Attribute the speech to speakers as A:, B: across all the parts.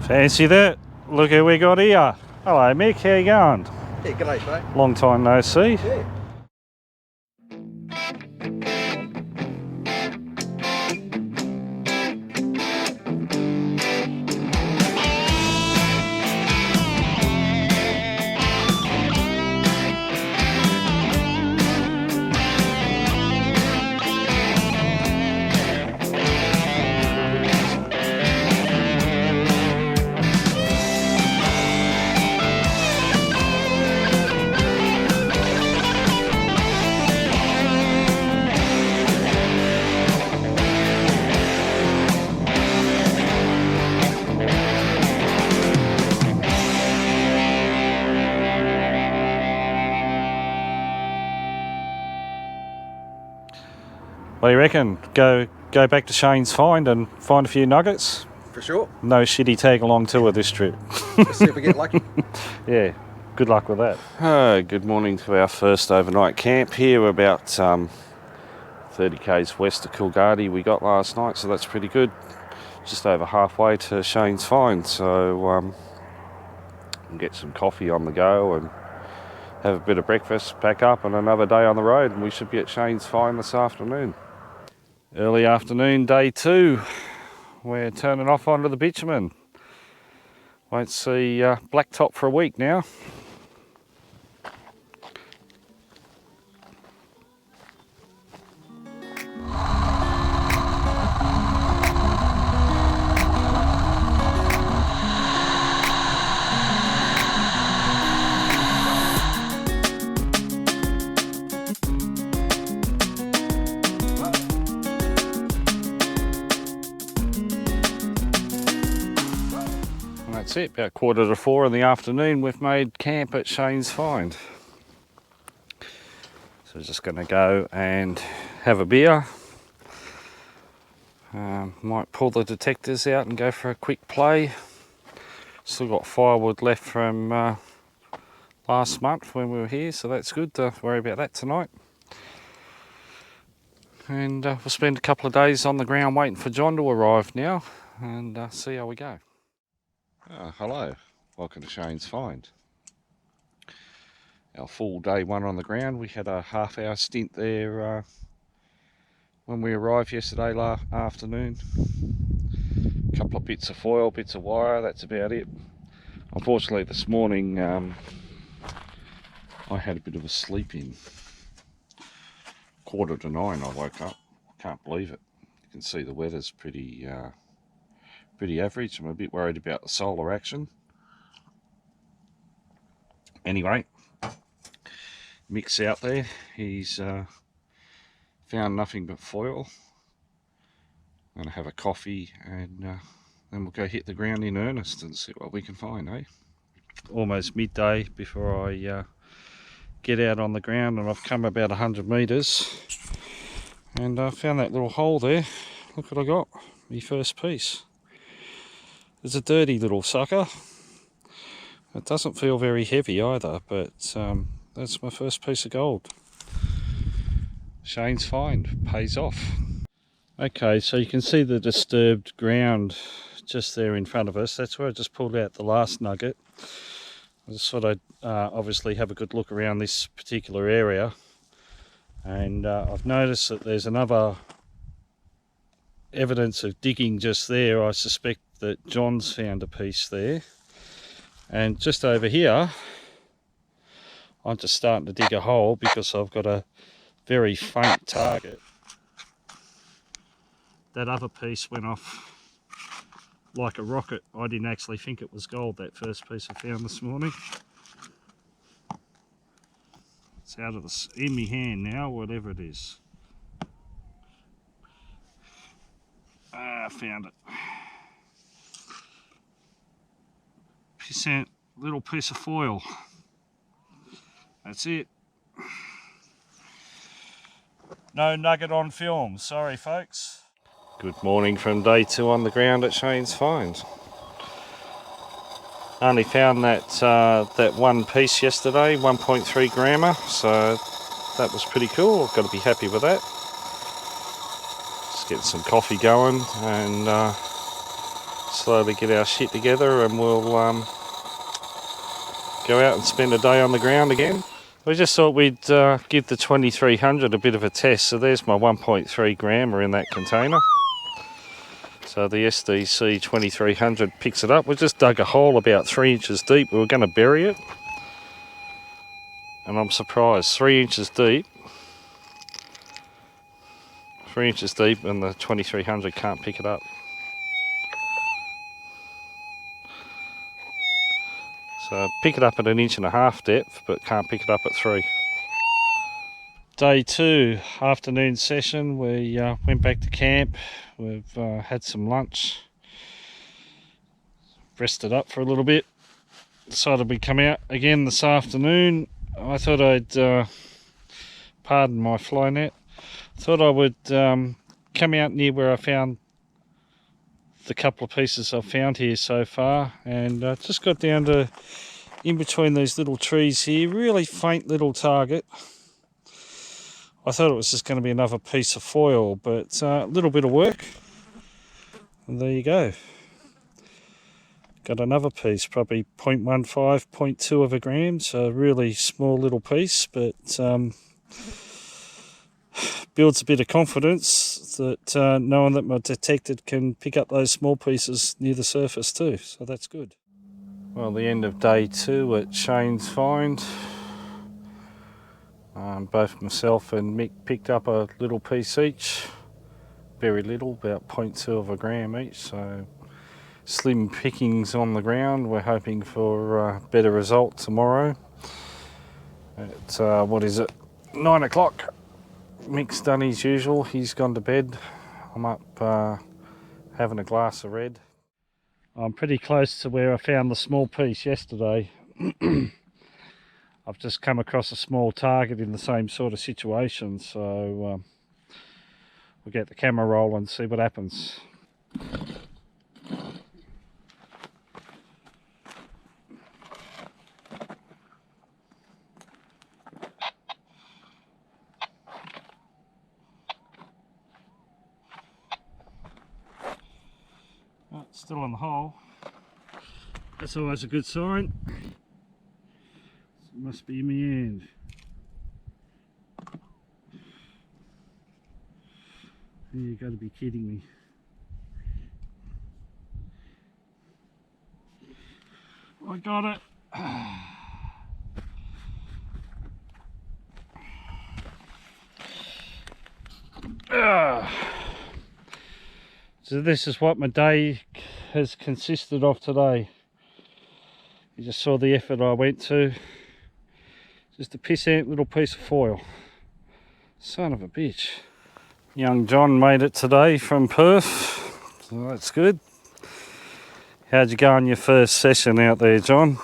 A: Fancy that? Look who we got here. Hello Mick, how you going?
B: Yeah, g'day mate.
A: Long time no see.
B: Yeah.
A: What do you reckon? Go back to Shaynes find and find a few nuggets?
B: For sure.
A: No shitty tag along tour this trip.
B: Let's see if we get lucky.
A: Yeah, good luck with that. Good morning to our first overnight camp here. We're about 30 k's west of Coolgardie we got last night, so that's pretty good. Just over halfway to Shaynes find, so we'll get some coffee on the go and have a bit of breakfast, pack up, and another day on the road, and we should be at Shaynes find this afternoon. Early afternoon, day 2. We're turning off onto the bitumen. Won't see blacktop for a week now. That's it, about 3:45 in the afternoon we've made camp at Shaynes find. So we're just going to go and have a beer. Might pull the detectors out and go for a quick play. Still got firewood left from last month when we were here, so that's good. Don't worry about that tonight. And we'll spend a couple of days on the ground waiting for John to arrive now and see how we go. Hello, welcome to Shaynes find. Our full day 1 on the ground. We had a half-hour stint there when we arrived yesterday afternoon. A couple of bits of foil, bits of wire, that's about it. Unfortunately this morning I had a bit of a sleep in. 8:45 I woke up. Can't believe it. You can see the weather's pretty average. I'm a bit worried about the solar action. Anyway, Mick's out there. He's found nothing but foil. I'm going to have a coffee and then we'll go hit the ground in earnest and see what we can find, eh? Almost midday before I get out on the ground, and I've come about 100 metres and I found that little hole there. Look what I got, my first piece. It's a dirty little sucker. It doesn't feel very heavy either, but that's my first piece of gold. Shaynes find, pays off. Okay, so you can see the disturbed ground just there in front of us. That's where I just pulled out the last nugget. I just thought I'd obviously have a good look around this particular area. And I've noticed that there's another evidence of digging just there. I suspect that John's found a piece there, and just over here I'm just starting to dig a hole because I've got a very faint target. That other piece went off like a rocket. I didn't actually think it was gold, that first piece I found this morning. It's out of in my hand now, whatever it is. I found it. Little piece of foil. That's it. No nugget on film, sorry folks. Good morning from day 2 on the ground at Shaynes find. I only found that one piece yesterday, 1.3 grammer, so that was pretty cool. I've got to be happy with that. Just get some coffee going and slowly get our shit together, and we'll go out and spend a day on the ground again. We just thought we'd give the 2300 a bit of a test. So there's my 1.3 grammer in that container. So the SDC 2300 picks it up. We just dug a hole about 3 inches deep. We were going to bury it. And I'm surprised, 3 inches deep. 3 inches deep and the 2300 can't pick it up. So pick it up at 1.5 inches depth, but can't pick it up at 3. Day 2, afternoon session. We went back to camp. We've had some lunch, rested up for a little bit. Decided we'd come out again this afternoon. I thought I'd, pardon my fly net, thought I would come out near where I found the couple of pieces I've found here so far, and just got down to in between these little trees here, really faint little target. I thought it was just going to be another piece of foil, but a little bit of work, and there you go. Got another piece, probably 0.15, 0.2 of a gram, so a really small little piece, but builds a bit of confidence that knowing that my detector can pick up those small pieces near the surface too, so that's good. Well, the end of day 2 at Shaynes find. Both myself and Mick picked up a little piece each, very little, about 0.2 of a gram each, so slim pickings on the ground. We're hoping for a better result tomorrow. At, what is it, 9 o'clock. Mick's done his usual, he's gone to bed. I'm up having a glass of red. I'm pretty close to where I found the small piece yesterday. I've just come across a small target in the same sort of situation, so we'll get the camera roll and see what happens. Oh, it's still on the hole. That's always a good sign. It must be in my hand. You got to be kidding me. I got it. So this is what my day has consisted of today. You just saw the effort I went to. Just a pissant little piece of foil. Son of a bitch. Young John made it today from Perth, so that's good. How'd you go on your first session out there, John?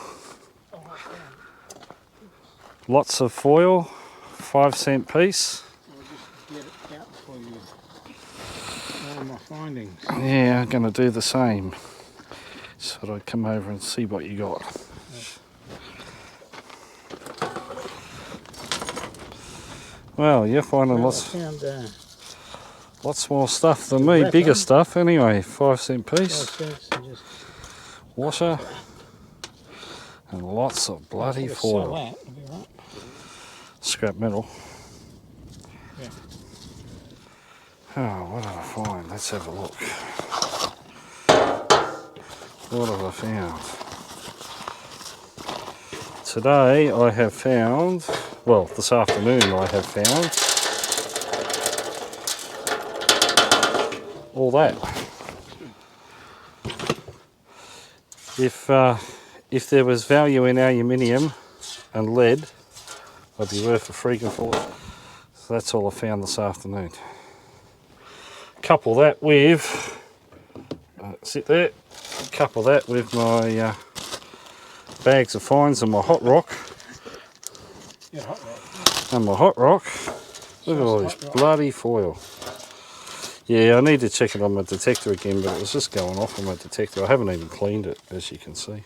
A: Lots of foil, 5-cent piece.
B: I'll just get it out for you. All of my findings.
A: Yeah, I'm going to do the same. So I'd come over and see what you got. Well, you're finding lots more stuff than me, bigger stuff anyway. 5-cent piece, washer, and lots of bloody foil. Scrap metal.
B: Yeah.
A: Oh, what did I find? Let's have a look. What have I found? Today I have found, well, this afternoon I have found all that. If there was value in aluminium and lead, I'd be worth a freaking fortune. So that's all I found this afternoon. Couple that with, sit there, couple that with my bags of fines and my hot rock.
B: Yeah, hot rock.
A: And my hot rock. Look at all this bloody foil. Yeah, I need to check it on my detector again, but it was just going off on my detector. I haven't even cleaned it, as you can see.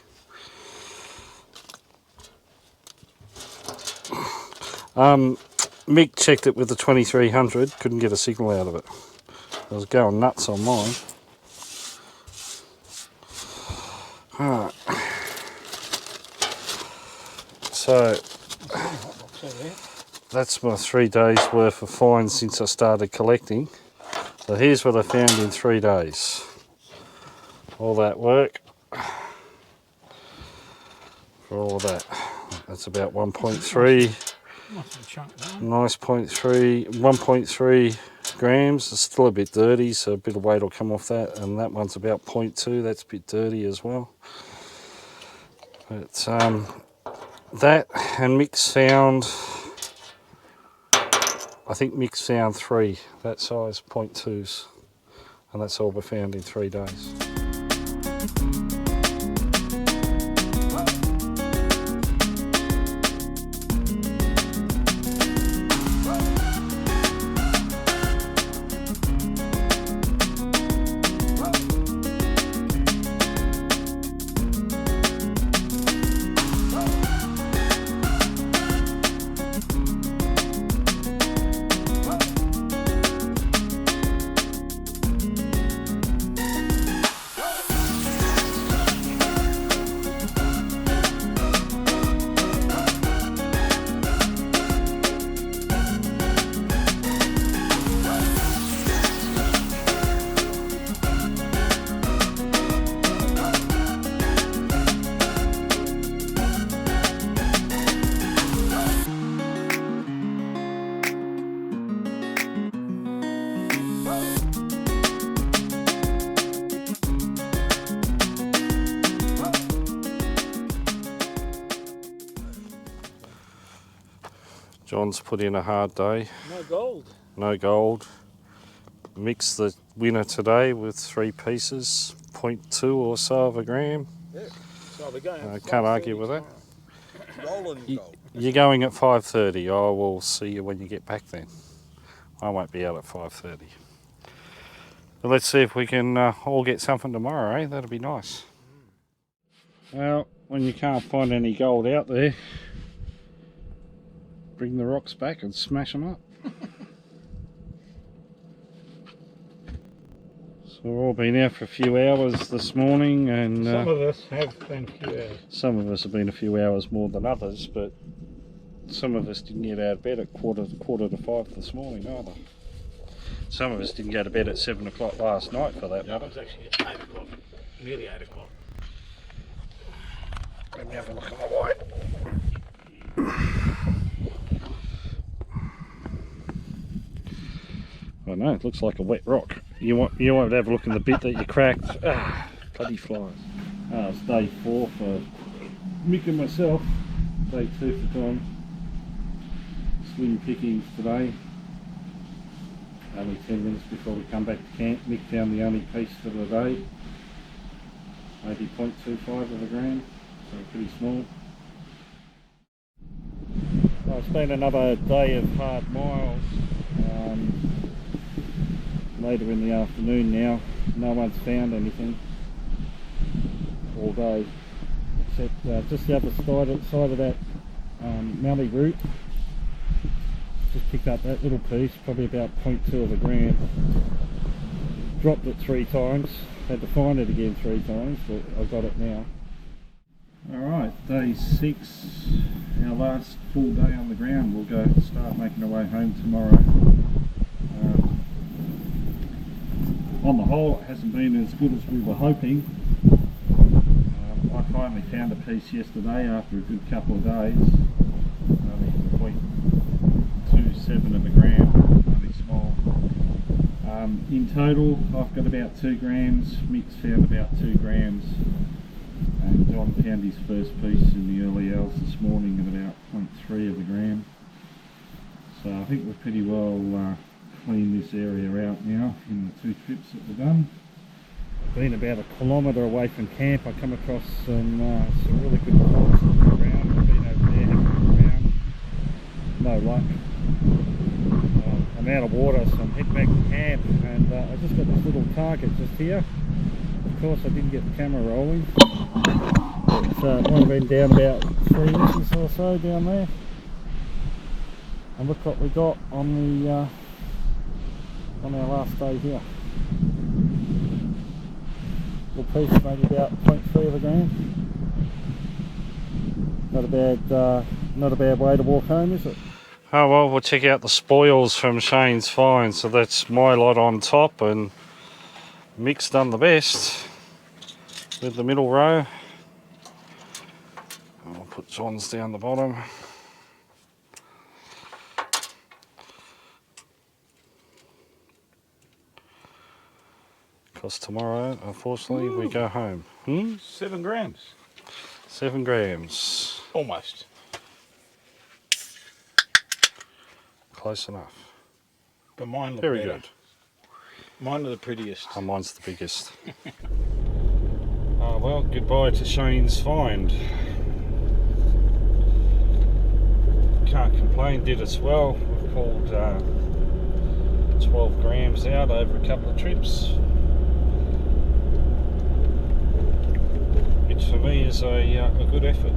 A: Mick checked it with the 2300, couldn't get a signal out of it. I was going nuts on mine. Alright. So that's my 3 days worth of finds since I started collecting. So here's what I found in 3 days. All that work for all that. That's about 1.3. Nice 1.3 grams. It's still a bit dirty, so a bit of weight will come off that. And that one's about 0.2. That's a bit dirty as well. But that and Mick's found, I think Mick's found 3 that size 0.2s, and that's all we found in 3 days. John's put in a hard day.
B: No gold.
A: No gold. Mix the winner today with 3 pieces, 0.2 or so of a gram.
B: Yeah. So we're going.
A: I can't argue with that.
B: Rolling gold.
A: You're going at 5:30. I will see you when you get back then. I won't be out at 5:30. But let's see if we can all get something tomorrow, eh? That'll be nice. Well, when you can't find any gold out there, bring the rocks back and smash them up. So we've all been out for a few hours this morning, and
B: Some of us have been a few hours.
A: some of us have been a few hours more than others, but some of us didn't get out of bed at quarter to 5 this morning either. Some of us didn't go to bed at 7 o'clock last night for that matter.
B: It was actually at 8 o'clock, nearly 8 o'clock.
A: Let me have a look at my white. I know, it looks like a wet rock. You want to have a look in the bit that you cracked. Ah, bloody flies. It's day 4 for Mick and myself. Day 2 for John. Swing pickings today. Only 10 minutes before we come back to camp. Mick found the only piece for the day. Maybe 0.25 of a gram, so pretty small. Well, it's been another day of hard miles. Later in the afternoon now, no one's found anything all day, except just the other side of that mallee root. Just picked up that little piece, probably about 0.2 of a gram. Dropped it 3 times, had to find it again 3 times, but I've got it now. Alright, day 6, our last full day on the ground. We'll go start making our way home tomorrow. On the whole, it hasn't been as good as we were hoping. I finally found a piece yesterday after a good couple of days. Only 0.27 of a gram, only small. In total, I've got about 2 grams. Mick's found about 2 grams. And John found his first piece in the early hours this morning at about 0.3 of a gram. So I think we're pretty well clean this area out now in the 2 trips that we've done. Been about a kilometre away from camp. I come across some really good quartz on the ground. I've been over there having a look around. No luck. I'm out of water, so I'm heading back to camp, and I just got this little target just here. Of course I didn't get the camera rolling. It might have been down about 3 inches or so down there. And look what we got on the on our last day here.
B: little piece, maybe about 0.3 of a gram. Not a bad way to walk home, is it?
A: Oh well, we'll check out the spoils from Shaynes Fine. So that's my lot on top, and Mick's done the best with the middle row. I'll put John's down the bottom. Because tomorrow, unfortunately, we go home.
B: 7 grams.
A: 7 grams.
B: Almost.
A: Close enough.
B: But mine look
A: Very
B: better.
A: good.
B: Mine are the prettiest.
A: Oh, mine's the biggest. Oh well, goodbye to Shaynes Find. Can't complain, did us well. We've pulled 12 grams out over a couple of trips, which for me is a good effort.